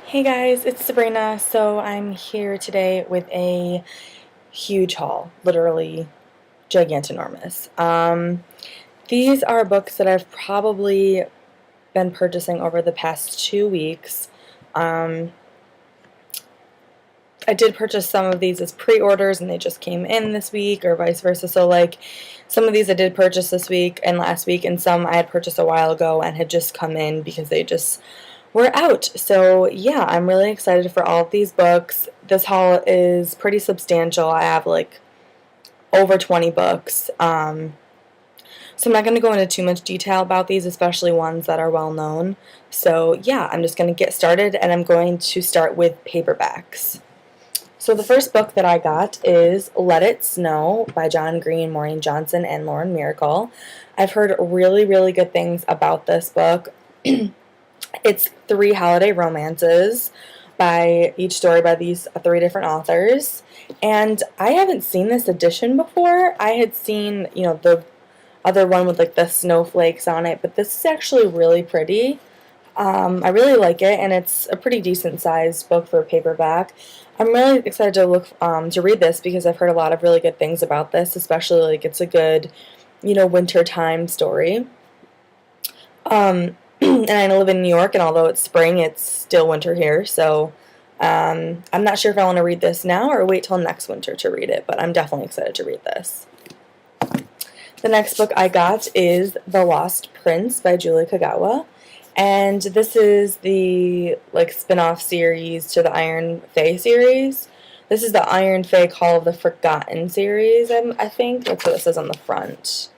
Hey guys, it's Sabrina. So I'm here today with a huge haul, literally gigantinormous. These are books that I've probably been purchasing over the past 2 weeks. Um, I did purchase some of these as pre-orders and they just came in this week or vice versa. So like some of these I did purchase this week and last week, and some I had purchased a while ago and had just come in because they just were out. So yeah, I'm really excited for all of these books. This haul is pretty substantial. I have like over 20 books. So I'm not going to go into too much detail about these, especially ones that are well known. So yeah, I'm just going to get started, and I'm going to start with paperbacks. So the first book that I got is Let It Snow by John Green, Maureen Johnson, and Lauren Miracle. I've heard really, really good things about this book. It's 3 holiday romances by each story by these 3 different authors. And I haven't seen this edition before. I had seen, the other one with like the snowflakes on it, but this is actually really pretty. I really like it, and it's a pretty decent sized book for a paperback. I'm really excited to read this because I've heard a lot of really good things about this, especially like it's a good, wintertime story. And I live in New York, and although it's spring, it's still winter here, so I'm not sure if I want to read this now or wait till next winter to read it, but I'm definitely excited to read this. The next book I got is The Lost Prince by Julie Kagawa, and this is the spin-off series to the Iron Fae series. This is the Iron Fae Call of the Forgotten series, I think. That's what it says on the front.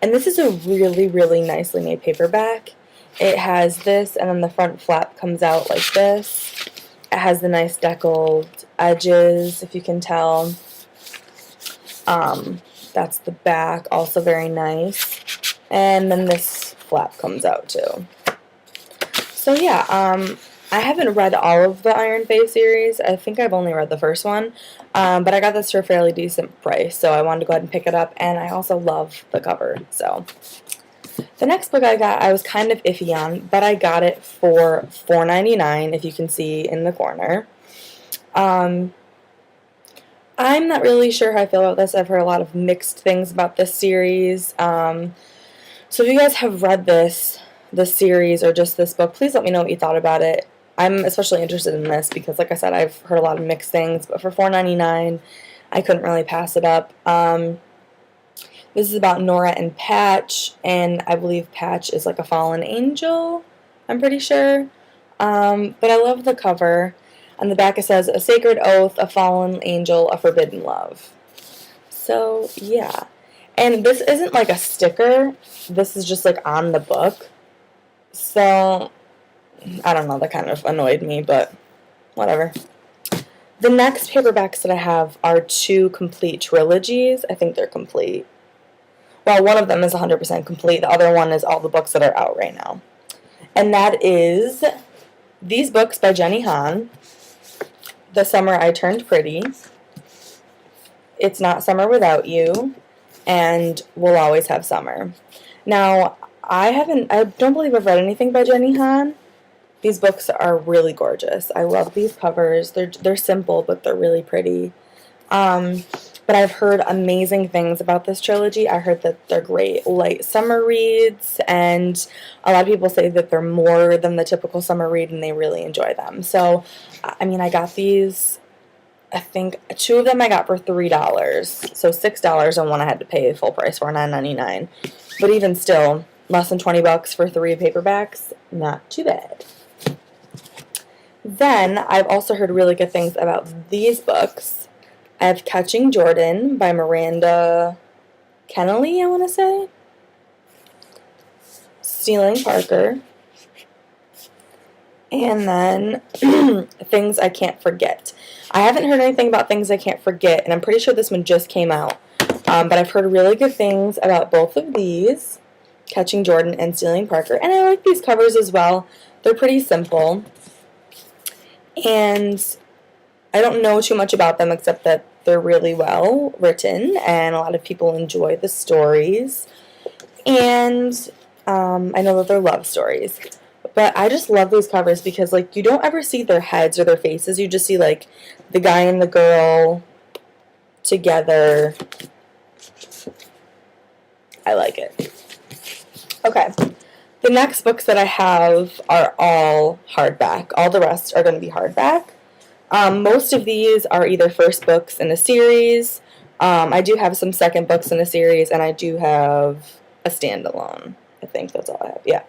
And this is a really, really nicely made paperback. It has this, and then the front flap comes out like this. It has the nice deckled edges, if you can tell. That's the back, also very nice. And then this flap comes out too. So yeah, I haven't read all of the Iron Fae series. I think I've only read the first one. But I got this for a fairly decent price, so I wanted to go ahead and pick it up, and I also love the cover. So the next book I got, I was kind of iffy on, but I got it for $4.99, if you can see in the corner. I'm not really sure how I feel about this. I've heard a lot of mixed things about this series. So if you guys have read this series or just this book, please let me know what you thought about it. I'm especially interested in this because, like I said, I've heard a lot of mixed things, but for $4.99, I couldn't really pass it up. This is about Nora and Patch, and I believe Patch is like a fallen angel, I'm pretty sure. But I love the cover. On the back it says, "A sacred oath, a fallen angel, a forbidden love." So, yeah. And this isn't like a sticker. This is just like on the book. So, I don't know, that kind of annoyed me, but whatever. The next paperbacks that I have are 2 complete trilogies. I think they're complete. Well, one of them is 100% complete. The other one is all the books that are out right now. And that is these books by Jenny Han. The Summer I Turned Pretty, It's Not Summer Without You, and We'll Always Have Summer. Now, I don't believe I've read anything by Jenny Han. These books are really gorgeous. I love these covers. They're simple, but they're really pretty. But I've heard amazing things about this trilogy. I heard that they're great light summer reads, and a lot of people say that they're more than the typical summer read, and they really enjoy them. So, I mean, I got these, I think 2 of them I got for $3. So $6, and one I had to pay full price for, $9.99. But even still, less than 20 bucks for 3 paperbacks, not too bad. Then, I've also heard really good things about these books. I have Catching Jordan by Miranda Kennelly, I want to say. Stealing Parker. And then Things I Can't Forget. I haven't heard anything about Things I Can't Forget, and I'm pretty sure this one just came out. But I've heard really good things about both of these, Catching Jordan and Stealing Parker. And I like these covers as well. They're pretty simple. And I don't know too much about them except that they're really well written and a lot of people enjoy the stories. And I know that they're love stories. But But I just love these covers because, like, you don't ever see their heads or their faces. You just see, like, the guy and the girl together. I like it. Okay. The next books that I have are all hardback. All the rest are going to be hardback. Most of these are either first books in a series. I do have some second books in a series, and I do have a standalone. I think that's all I have. Yeah.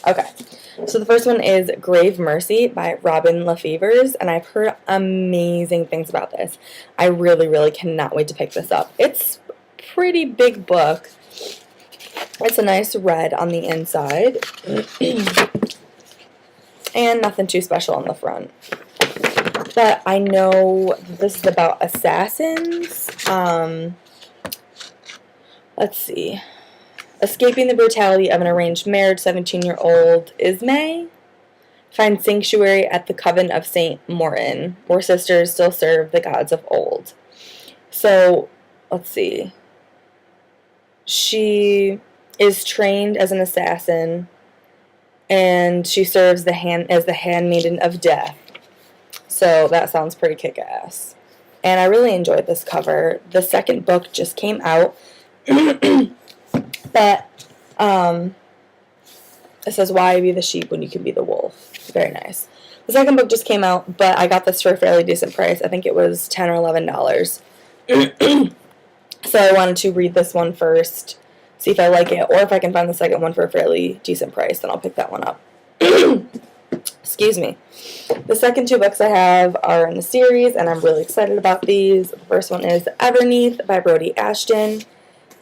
Okay. So the first one is Grave Mercy by Robin Lefevers, and I've heard amazing things about this. I really, really cannot wait to pick this up. It's a pretty big book. It's a nice red on the inside, and nothing too special on the front. But I know this is about assassins. Let's see. Escaping the brutality of an arranged marriage, 17-year-old Ismay finds sanctuary at the Coven of St. Morton, where sisters still serve the gods of old. So, let's see. She is trained as an assassin, and she serves as the handmaiden of death. So that sounds pretty kick-ass. And I really enjoyed this cover. The second book just came out. But it says, why be the sheep when you can be the wolf? Very nice. The second book just came out, but I got this for a fairly decent price. I think it was $10 or $11. So I wanted to read this one first, see if I like it, or if I can find the second one for a fairly decent price, then I'll pick that one up. Excuse me. The second two books I have are in the series, and I'm really excited about these. The first one is Everneath by Brody Ashton,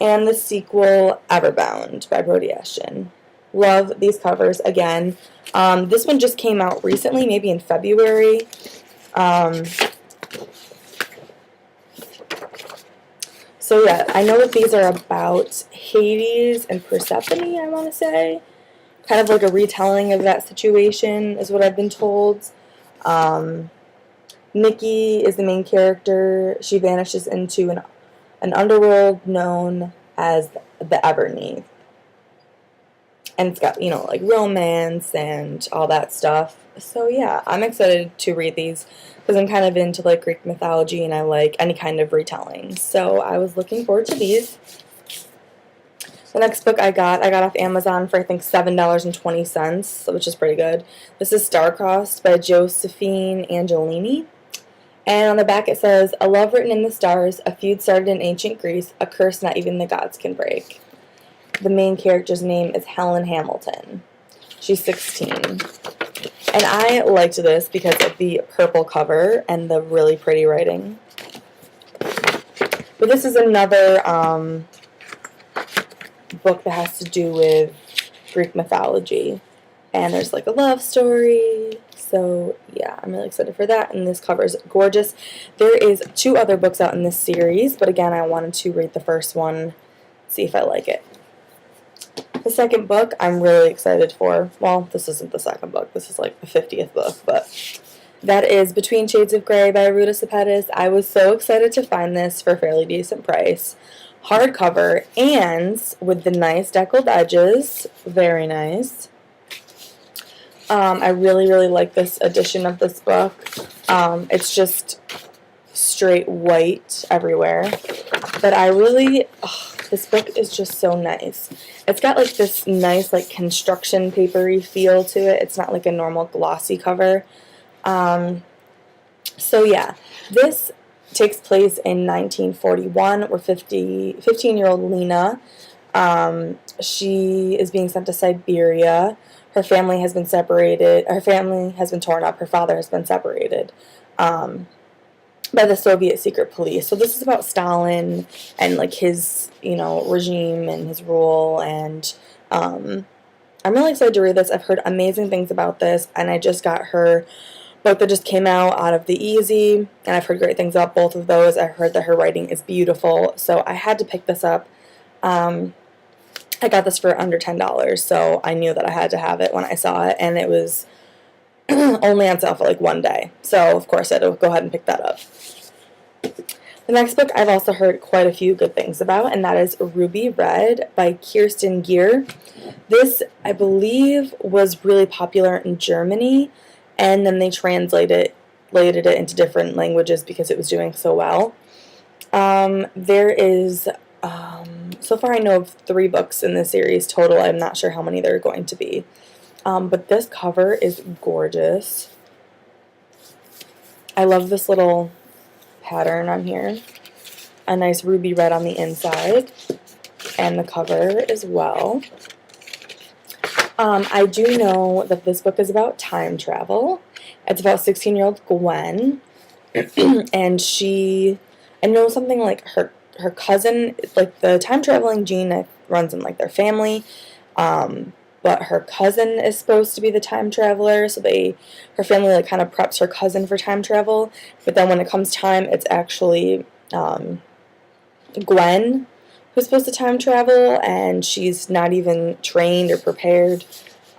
and the sequel, Everbound by Brody Ashton. Love these covers again. This one just came out recently, maybe in February. So yeah, I know that these are about Hades and Persephone, I want to say. Kind of like a retelling of that situation is what I've been told. Nikki is the main character. She vanishes into an underworld known as the Everneath. And it's got, like romance and all that stuff. So yeah, I'm excited to read these because I'm kind of into like Greek mythology and I like any kind of retelling. So I was looking forward to these. The next book I got off Amazon for I think $7.20, which is pretty good. This is Star-Crossed by Josephine Angelini. And on the back it says, a love written in the stars, a feud started in ancient Greece, a curse not even the gods can break. The main character's name is Helen Hamilton. She's 16. And I liked this because of the purple cover and the really pretty writing. But this is another book that has to do with Greek mythology. And there's like a love story. So yeah, I'm really excited for that. And this cover is gorgeous. There is 2 other books out in this series. But again, I wanted to read the first one, see if I like it. The second book I'm really excited for. Well, this isn't the second book. This is like the 50th book. But that is Between Shades of Grey by Ruta Sepetys. I was so excited to find this for a fairly decent price. Hardcover and with the nice deckled edges. Very nice. I really, really like this edition of this book. It's just straight white everywhere. But I really, this book is just so nice. It's got like this nice like construction papery feel to it. It's not like a normal glossy cover. So yeah, this takes place in 1941 where 15-year-old Lena, she is being sent to Siberia. Her family has been separated. Her family has been torn up. Her father has been separated by the Soviet secret police. So this is about Stalin and like his, regime and his rule. And I'm really excited to read this. I've heard amazing things about this, and I just got her book that just came out of the Easy, and I've heard great things about both of those. I heard that her writing is beautiful, so I had to pick this up. I got this for under $10, so I knew that I had to have it when I saw it, and it was only on sale for like one day. So, of course, I had to go ahead and pick that up. The next book I've also heard quite a few good things about, and that is Ruby Red by Kirsten Gier. This, I believe, was really popular in Germany, and then they translated it into different languages because it was doing so well. There is, so far I know of 3 books in the series total. I'm not sure how many there are going to be. But this cover is gorgeous. I love this little pattern on here. A nice ruby red on the inside. And the cover as well. I do know that this book is about time travel. It's about 16-year-old Gwen. And I know something like her cousin, like the time traveling gene runs in like their family. But her cousin is supposed to be the time traveler, so her family like kind of preps her cousin for time travel. But then when it comes time, it's actually Gwen who's supposed to time travel, and she's not even trained or prepared.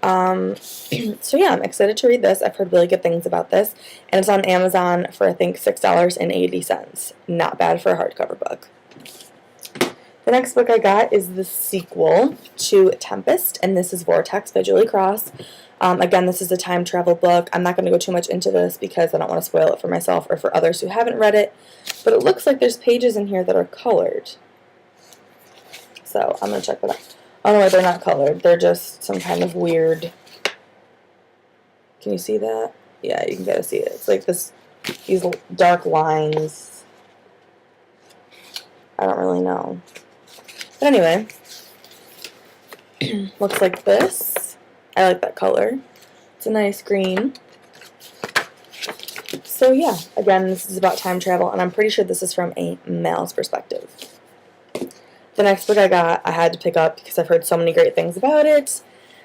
So yeah, I'm excited to read this. I've heard really good things about this, and it's on Amazon for I think $6.80. Not bad for a hardcover book. The next book I got is the sequel to Tempest, and this is Vortex by Julie Cross. Again, this is a time travel book. I'm not going to go too much into this because I don't want to spoil it for myself or for others who haven't read it, but it looks like there's pages in here that are colored. So I'm going to check that out. Oh no, they're not colored. They're just some kind of weird... Can you see that? Yeah, you can kind of see it. It's like these dark lines. I don't really know. But anyway, looks like this. I like that color. It's a nice green. So yeah, again, this is about time travel, and I'm pretty sure this is from a male's perspective. The next book I got, I had to pick up because I've heard so many great things about it.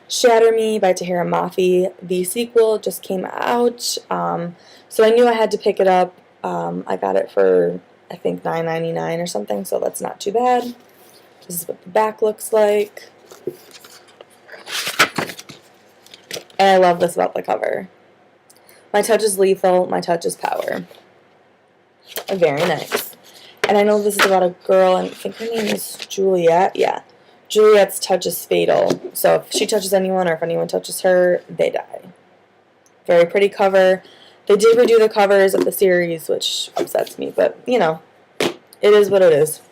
Shatter Me by Tahira Mafi. The sequel just came out, so I knew I had to pick it up. I got it for, I think, $9.99 or something, so that's not too bad. This is what the back looks like. And I love this about the cover. My touch is lethal, my touch is power. Very nice. And I know this is about a girl, and I think her name is Juliet. Yeah. Juliet's touch is fatal. So if she touches anyone or if anyone touches her, they die. Very pretty cover. They did redo the covers of the series, which upsets me, but, you know, it is what it is.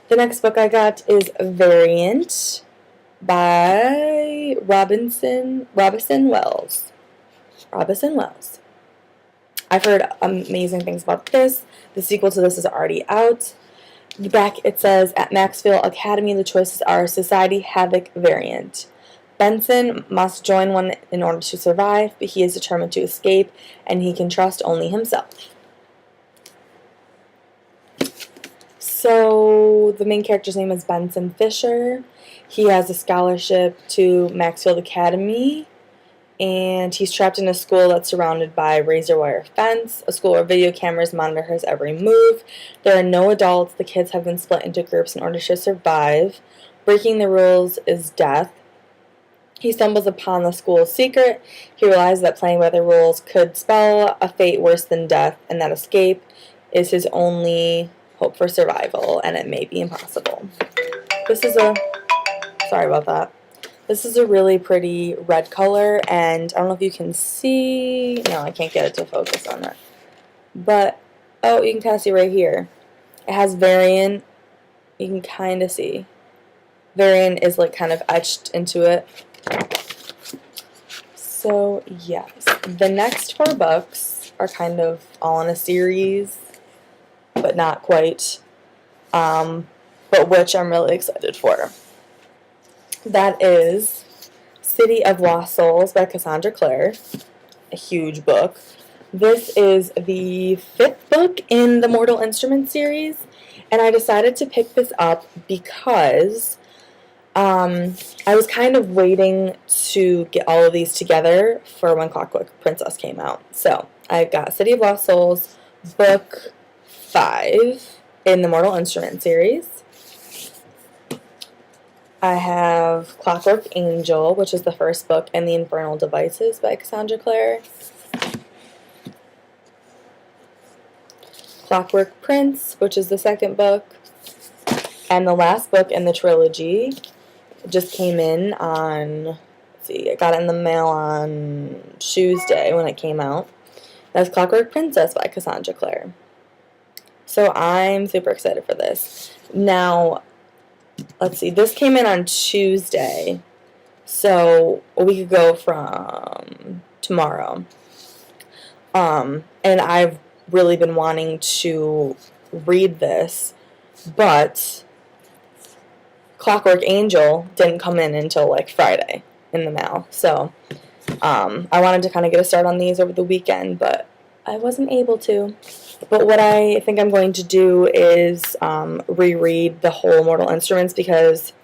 The next book I got is Variant by Robinson Wells. I've heard amazing things about this. The sequel to this is already out. The back, it says, at Maxfield Academy, the choices are Society, Havoc, Variant. Benson must join one in order to survive, but he is determined to escape, and he can trust only himself. So, the main character's name is Benson Fisher. He has a scholarship to Maxfield Academy, and he's trapped in a school that's surrounded by razor wire fence, a school where video cameras monitor his every move. There are no adults. The kids have been split into groups in order to survive. Breaking the rules is death. He stumbles upon the school's secret. He realizes that playing by the rules could spell a fate worse than death, and that escape is his only hope for survival, and it may be impossible. Sorry about that. This is a really pretty red color, and I don't know if you can see... No, I can't get it to focus on it. But, oh, you can kind of see right here. It has Variant. You can kind of see. Variant is, like, kind of etched into it. So, yes. The next 4 books are kind of all in a series, but not quite. But which I'm really excited for. That is City of Lost Souls by Cassandra Clare, a huge book. This is the 5th book in the Mortal Instruments series, and I decided to pick this up because I was kind of waiting to get all of these together for when Clockwork Princess came out. So I got City of Lost Souls, book 5 in the Mortal Instruments series. I have Clockwork Angel, which is the first book, and The Infernal Devices by Cassandra Clare. Clockwork Prince, which is the second book. And the last book in the trilogy just came in on, let's see, I got it in the mail on Tuesday when it came out. That's Clockwork Princess by Cassandra Clare. So I'm super excited for this. Now, let's see, this came in on Tuesday, so a week ago from tomorrow. And I've really been wanting to read this, but Clockwork Angel didn't come in until like Friday in the mail. So I wanted to kind of get a start on these over the weekend, but I wasn't able to. But what I think I'm going to do is reread the whole Mortal Instruments, because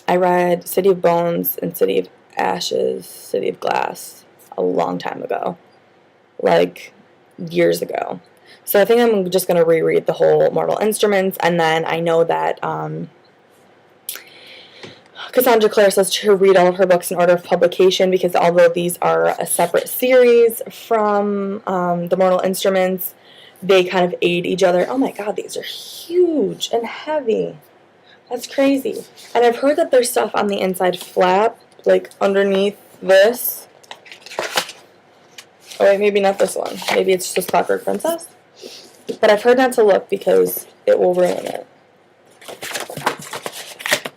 I read City of Bones and City of Ashes, City of Glass a long time ago, like years ago. So I think I'm just going to reread the whole Mortal Instruments, and then I know that Cassandra Clare says to read all of her books in order of publication, because although these are a separate series from the Mortal Instruments, they kind of aid each other. Oh my god, these are huge and heavy. That's crazy. And I've heard that there's stuff on the inside flap, like underneath this. Oh wait, maybe not this one. Maybe it's just Clockwork Princess. But I've heard not to look because it will ruin it.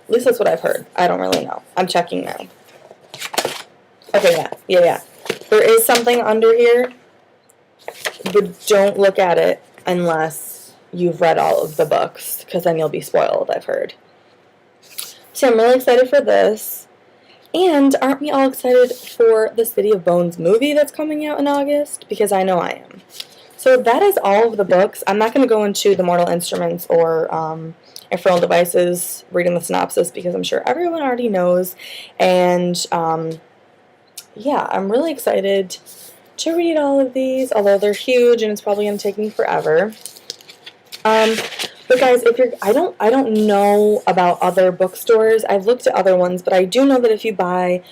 At least that's what I've heard. I don't really know. I'm checking now. Okay, yeah. There is something under here, but don't look at it unless you've read all of the books, because then you'll be spoiled, I've heard. So I'm really excited for this. And aren't we all excited for the City of Bones movie that's coming out in August? Because I know I am. So that is all of the books. I'm not going to go into the Mortal Instruments or Infernal Devices reading the synopsis, because I'm sure everyone already knows. And yeah, I'm really excited to read all of these, although they're huge and it's probably going to take me forever. But guys, if you're, I don't know about other bookstores. I've looked at other ones, but I do know that if you buy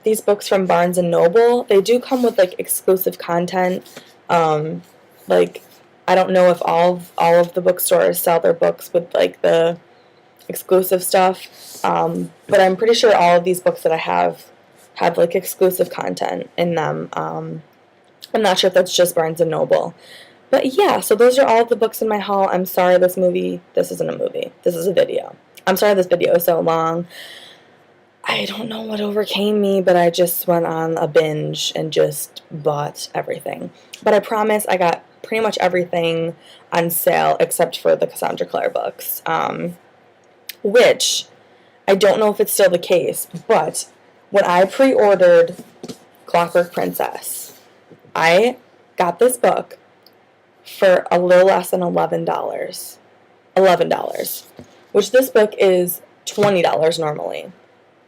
these books from Barnes and Noble, they do come with like exclusive content. Like, I don't know if all of the bookstores sell their books with like the exclusive stuff, but I'm pretty sure all of these books that I have like exclusive content in them. I'm not sure if that's just Barnes & Noble. But yeah, so those are all of the books in my haul. I'm sorry this isn't a movie. This is a video. I'm sorry this video is so long. I don't know what overcame me, but I just went on a binge and just bought everything. But I promise I got pretty much everything on sale except for the Cassandra Clare books, which I don't know if it's still the case, but when I pre-ordered Clockwork Princess, I got this book for a little less than $11. $11, which this book is $20 normally.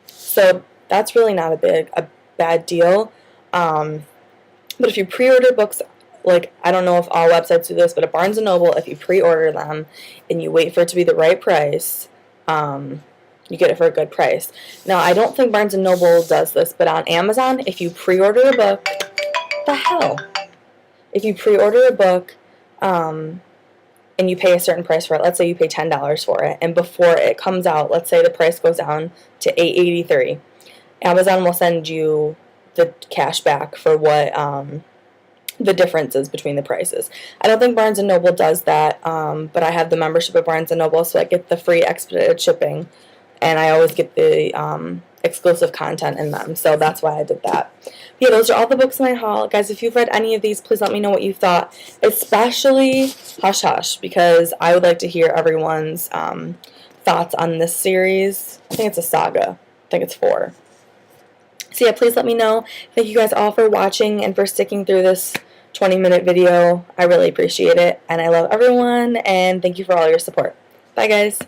So that's really not a bad deal. But if you pre-order books, like, I don't know if all websites do this, but at Barnes & Noble, if you pre-order them and you wait for it to be the right price, you get it for a good price. Now, I don't think Barnes & Noble does this, but on Amazon, if you pre-order a book, the hell? If you pre-order a book, and you pay a certain price for it, let's say you pay $10 for it, and before it comes out, let's say the price goes down to $8.83, Amazon will send you the cash back for what the difference is between the prices. I don't think Barnes & Noble does that, but I have the membership at Barnes & Noble, so I get the free expedited shipping, and I always get the exclusive content in them, so that's why I did that. Yeah, those are all the books in my haul. Guys, if you've read any of these, please let me know what you thought, especially Hush Hush, because I would like to hear everyone's thoughts on this series. I think it's a saga. I think it's 4. So yeah, please let me know. Thank you guys all for watching and for sticking through this 20-minute video. I really appreciate it, and I love everyone, and thank you for all your support. Bye, guys.